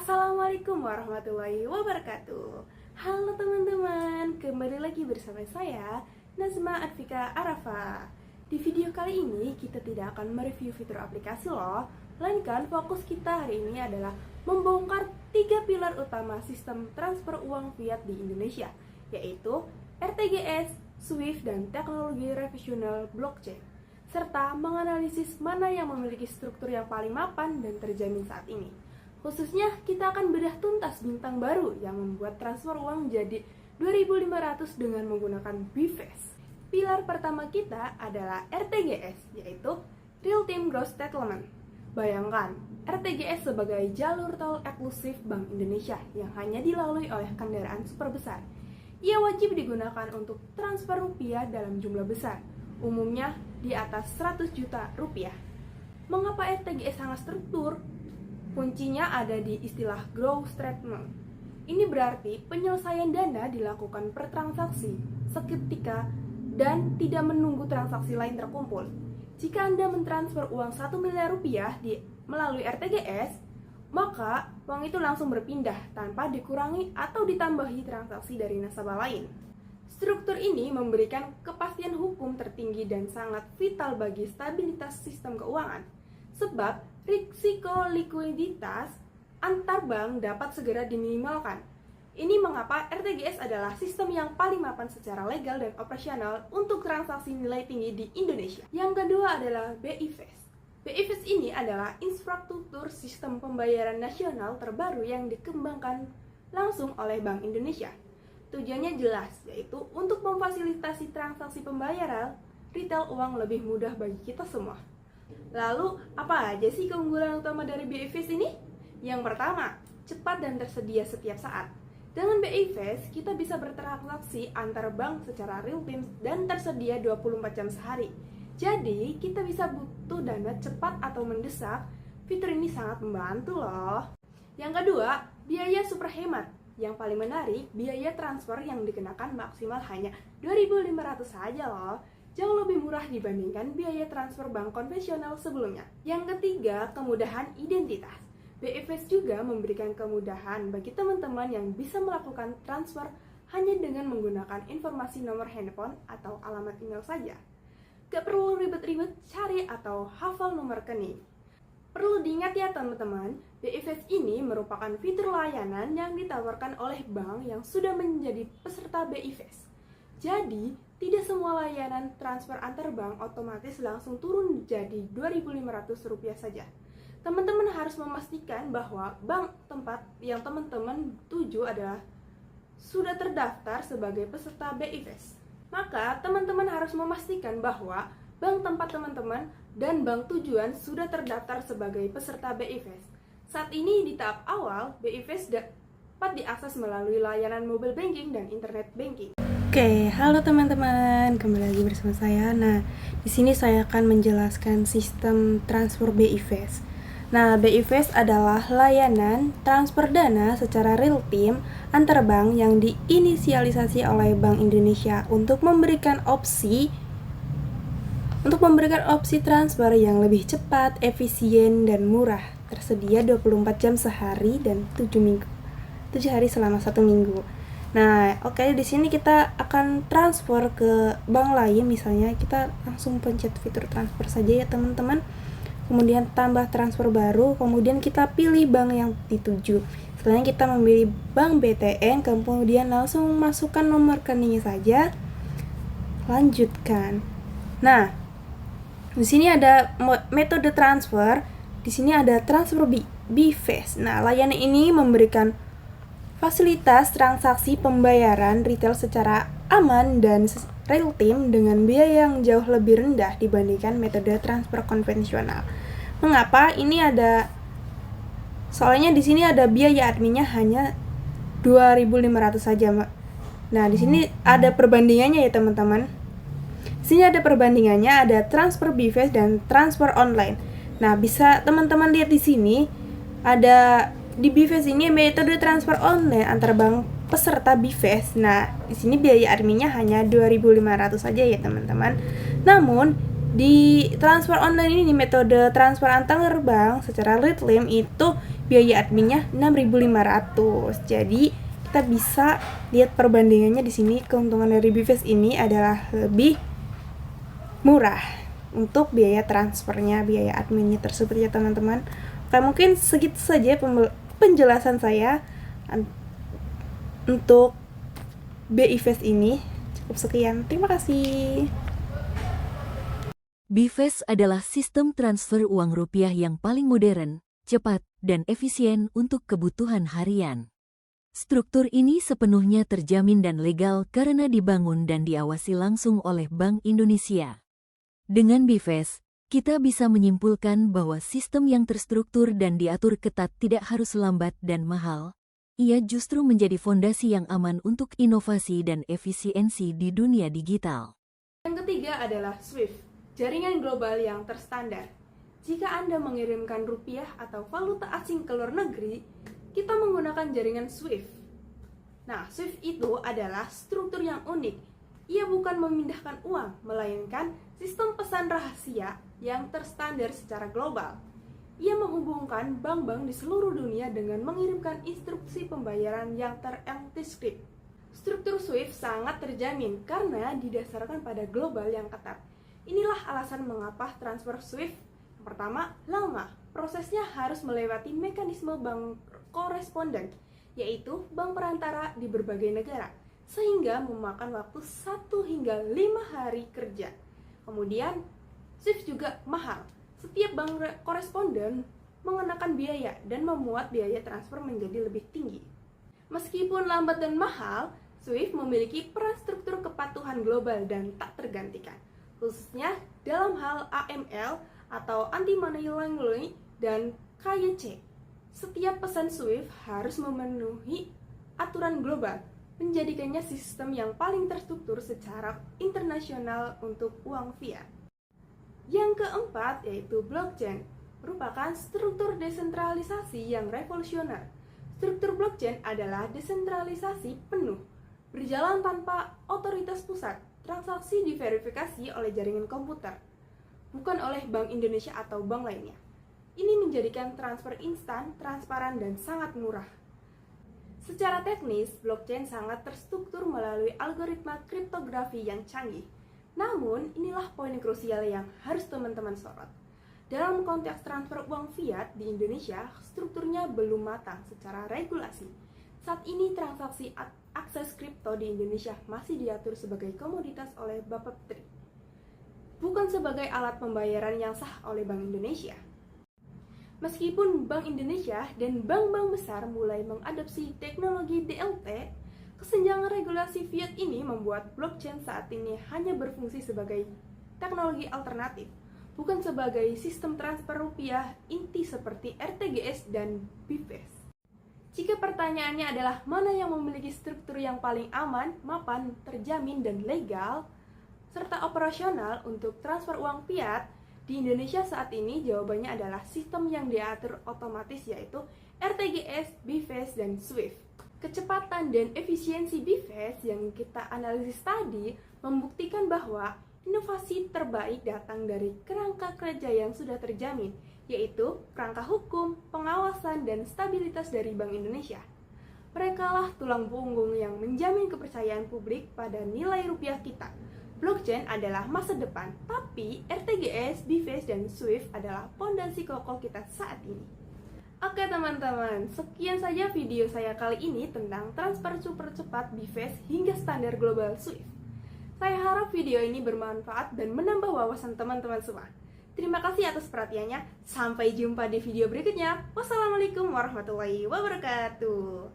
Assalamualaikum warahmatullahi wabarakatuh. Halo teman-teman, kembali lagi bersama saya Nazma Advika Arafa. Di video kali ini kita tidak akan mereview fitur aplikasi loh, melainkan fokus kita hari ini adalah membongkar 3 pilar utama sistem transfer uang fiat di Indonesia, yaitu RTGS, SWIFT, dan teknologi revisional blockchain, serta menganalisis mana yang memiliki struktur yang paling mapan dan terjamin saat ini. Khususnya, kita akan bedah tuntas bintang baru yang membuat transfer uang jadi 2.500 dengan menggunakan BIFAS. Pilar pertama kita adalah RTGS, yaitu Real Time Gross Settlement. Bayangkan, RTGS sebagai jalur tol eksklusif Bank Indonesia yang hanya dilalui oleh kendaraan super besar. Ia wajib digunakan untuk transfer rupiah dalam jumlah besar, umumnya di atas 100 juta rupiah. Mengapa RTGS sangat struktur? Kuncinya ada di istilah gross settlement. Ini berarti penyelesaian dana dilakukan per transaksi seketika dan tidak menunggu transaksi lain terkumpul. Jika Anda mentransfer uang 1 miliar rupiah melalui RTGS, maka uang itu langsung berpindah tanpa dikurangi atau ditambahi transaksi dari nasabah lain. Struktur ini memberikan kepastian hukum tertinggi dan sangat vital bagi stabilitas sistem keuangan, sebab risiko likuiditas antar bank dapat segera diminimalkan. Ini mengapa RTGS adalah sistem yang paling mapan secara legal dan operasional untuk transaksi nilai tinggi di Indonesia. Yang kedua adalah BIFAS. BIFAS ini adalah infrastruktur sistem pembayaran nasional terbaru yang dikembangkan langsung oleh Bank Indonesia. Tujuannya jelas, yaitu untuk memfasilitasi transaksi pembayaran retail uang lebih mudah bagi kita semua. Lalu, apa aja sih keunggulan utama dari BIFAS ini? Yang pertama, cepat dan tersedia setiap saat. Dengan BIFAS, kita bisa bertransaksi antar bank secara real time dan tersedia 24 jam sehari. Jadi, kita bisa butuh dana cepat atau mendesak. Fitur ini sangat membantu loh. Yang kedua, biaya super hemat. Yang paling menarik, biaya transfer yang dikenakan maksimal hanya 2.500 saja loh. Jauh lebih murah dibandingkan biaya transfer bank konvensional sebelumnya. Yang ketiga, kemudahan identitas. BIFAS juga memberikan kemudahan bagi teman-teman yang bisa melakukan transfer hanya dengan menggunakan informasi nomor handphone atau alamat email saja. Gak perlu ribet-ribet cari atau hafal nomor rekening. Perlu diingat ya teman-teman, BIFAS ini merupakan fitur layanan yang ditawarkan oleh bank yang sudah menjadi peserta BIFAS. Jadi, tidak semua layanan transfer antar bank otomatis langsung turun jadi Rp2.500 saja. Teman-teman harus memastikan bahwa bank tempat yang teman-teman tuju adalah sudah terdaftar sebagai peserta BIFAS. Maka, teman-teman harus memastikan bahwa bank tempat teman-teman dan bank tujuan sudah terdaftar sebagai peserta BIFAS. Saat ini di tahap awal, BIFAS dapat diakses melalui layanan mobile banking dan internet banking. Oke, halo teman-teman, kembali lagi bersama saya. Nah, di sini saya akan menjelaskan sistem transfer BIFAS. Nah, BIFAS adalah layanan transfer dana secara real time antar bank yang diinisialisasi oleh Bank Indonesia untuk memberikan opsi transfer yang lebih cepat, efisien, dan murah. Tersedia 24 jam sehari dan 7 hari selama 1 minggu. Nah, oke, di sini kita akan transfer ke bank lain, misalnya kita langsung pencet fitur transfer saja ya teman-teman. Kemudian tambah transfer baru, kemudian kita pilih bank yang dituju. Setelahnya kita memilih bank BTN, kemudian langsung masukkan nomor rekeningnya saja. Lanjutkan. Nah, di sini ada metode transfer. Di sini ada transfer BIFAS. Nah, layanan ini memberikan fasilitas transaksi pembayaran retail secara aman dan real time dengan biaya yang jauh lebih rendah dibandingkan metode transfer konvensional. Mengapa? Soalnya di sini ada biaya adminnya hanya 2.500 saja, Mbak. Nah, di sini ada perbandingannya ya, teman-teman. Di sini ada perbandingannya, ada transfer BIFAS dan transfer online. Nah, bisa teman-teman lihat di sini ada di BIFAS ini metode transfer online antar bank peserta BIFAS. Nah, di sini biaya adminnya hanya 2.500 saja ya, teman-teman. Namun, di transfer online ini metode transfer antar bank secara real time itu biaya adminnya 6.500. Jadi kita bisa lihat perbandingannya di sini. Keuntungan dari BeeFace ini adalah lebih murah untuk biaya transfernya, biaya adminnya tersebut ya teman-teman. Oke, mungkin segitu saja penjelasan saya untuk BeeFace ini. Cukup sekian, terima kasih. BeeFace adalah sistem transfer uang rupiah yang paling modern, cepat, dan efisien untuk kebutuhan harian. Struktur ini sepenuhnya terjamin dan legal karena dibangun dan diawasi langsung oleh Bank Indonesia. Dengan BeeFace, kita bisa menyimpulkan bahwa sistem yang terstruktur dan diatur ketat tidak harus lambat dan mahal. Ia justru menjadi fondasi yang aman untuk inovasi dan efisiensi di dunia digital. Yang ketiga adalah SWIFT, jaringan global yang terstandar. Jika Anda mengirimkan rupiah atau valuta asing ke luar negeri, kita menggunakan jaringan SWIFT. Nah, SWIFT itu adalah struktur yang unik. Ia bukan memindahkan uang, melainkan sistem pesan rahasia yang terstandar secara global. Ia menghubungkan bank-bank di seluruh dunia dengan mengirimkan instruksi pembayaran yang terenkripsi. Struktur SWIFT sangat terjamin karena didasarkan pada global yang ketat. Inilah alasan mengapa transfer SWIFT yang pertama lama. Prosesnya harus melewati mekanisme bank koresponden, yaitu bank perantara di berbagai negara, sehingga memakan waktu 1 hingga 5 hari kerja. Kemudian, SWIFT juga mahal. Setiap bank koresponden mengenakan biaya dan memuat biaya transfer menjadi lebih tinggi. Meskipun lambat dan mahal, SWIFT memiliki peran struktur kepatuhan global dan tak tergantikan, khususnya dalam hal AML atau Anti-Money Laundering dan KYC. Setiap pesan SWIFT harus memenuhi aturan global, menjadikannya sistem yang paling terstruktur secara internasional untuk uang fiat. Yang keempat yaitu blockchain, merupakan struktur desentralisasi yang revolusioner. Struktur blockchain adalah desentralisasi penuh, berjalan tanpa otoritas pusat. Transaksi diverifikasi oleh jaringan komputer, bukan oleh Bank Indonesia atau bank lainnya. Ini menjadikan transfer instan, transparan, dan sangat murah. Secara teknis, blockchain sangat terstruktur melalui algoritma kriptografi yang canggih. Namun, inilah poin krusial yang harus teman-teman sorot. Dalam konteks transfer uang fiat di Indonesia, strukturnya belum matang secara regulasi. Saat ini, transaksi akses kripto di Indonesia masih diatur sebagai komoditas oleh Bapepti, bukan sebagai alat pembayaran yang sah oleh Bank Indonesia. Meskipun Bank Indonesia dan bank-bank besar mulai mengadopsi teknologi DLT, kesenjangan regulasi fiat ini membuat blockchain saat ini hanya berfungsi sebagai teknologi alternatif, bukan sebagai sistem transfer rupiah inti seperti RTGS dan BeeFace. Jika pertanyaannya adalah mana yang memiliki struktur yang paling aman, mapan, terjamin, dan legal, serta operasional untuk transfer uang fiat, di Indonesia saat ini jawabannya adalah sistem yang diatur otomatis, yaitu RTGS, BeeFace, dan SWIFT. Kecepatan dan efisiensi BeeFace yang kita analisis tadi membuktikan bahwa inovasi terbaik datang dari kerangka kerja yang sudah terjamin, yaitu kerangka hukum, pengawasan, dan stabilitas dari Bank Indonesia. Merekalah tulang punggung yang menjamin kepercayaan publik pada nilai rupiah kita. Blockchain adalah masa depan, tapi RTGS, BeeFace, dan SWIFT adalah pondasi kokoh kita saat ini. Oke teman-teman, sekian saja video saya kali ini tentang transfer super cepat BeeFace hingga standar global SWIFT. Saya harap video ini bermanfaat dan menambah wawasan teman-teman semua. Terima kasih atas perhatiannya, sampai jumpa di video berikutnya. Wassalamualaikum warahmatullahi wabarakatuh.